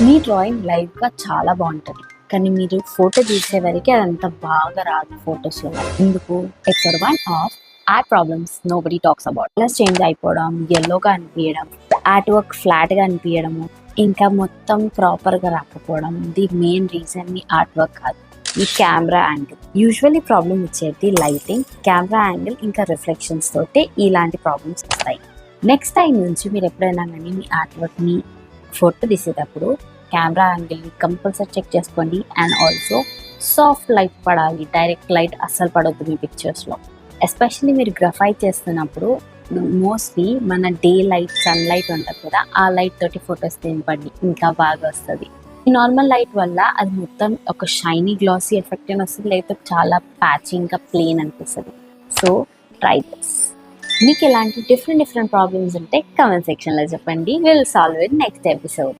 మీ drawing లైవ్గా చాలా బాగుంటుంది, కానీ మీరు ఫోటో తీసే వరకు అదంతా బాగా రాదు ఫొటోస్లో. ఎందుకు? It's one of art problems nobody talks about. Colours change అయిపోవడం, ఎల్లోగా అనిపించడం, ఆర్ట్ వర్క్ ఫ్లాట్గా అనిపించడము, ఇంకా మొత్తం ప్రాపర్గా రాకపోవడం. The main reason me art work కాదు, ఈ కెమెరా యాంగిల్. యూజువల్లీ ప్రాబ్లమ్ వచ్చేది లైటింగ్, కెమెరా యాంగిల్, ఇంకా రిఫ్లెక్షన్స్ తోటి ఇలాంటి ప్రాబ్లమ్స్ వస్తాయి. నెక్స్ట్ టైం నుంచి మీరు ఎప్పుడైనా కానీ మీ ఆర్ట్ వర్క్ని ఫోటో తీసేటప్పుడు కెమెరా యాంగిల్ని కంపల్సరీ చెక్ చేసుకోండి. అండ్ ఆల్సో సాఫ్ట్ లైట్ పడాలి, డైరెక్ట్ లైట్ అస్సలు పడవద్దు మీ పిక్చర్స్లో. ఎస్పెషల్లీ మీరు గ్రఫైట్ చేస్తున్నప్పుడు మోస్ట్లీ మన డే లైట్, సన్ లైట్ ఉంటుంది కదా, ఆ లైట్ తోటి ఫొటోస్ తీయండి, ఇంకా బాగా వస్తుంది. ఈ నార్మల్ లైట్ వల్ల అది మొత్తం ఒక షైనీ గ్లాసీ ఎఫెక్ట్ అని వస్తుంది, లేకపోతే చాలా ప్యాచింగ్గా ప్లెయిన్ అనిపిస్తుంది. So try this. మీకు ఎలాంటి డిఫరెంట్ ప్రాబ్లమ్స్ ఉంటే కామెంట్ సెక్షన్లో చెప్పండి. Will solve it next episode.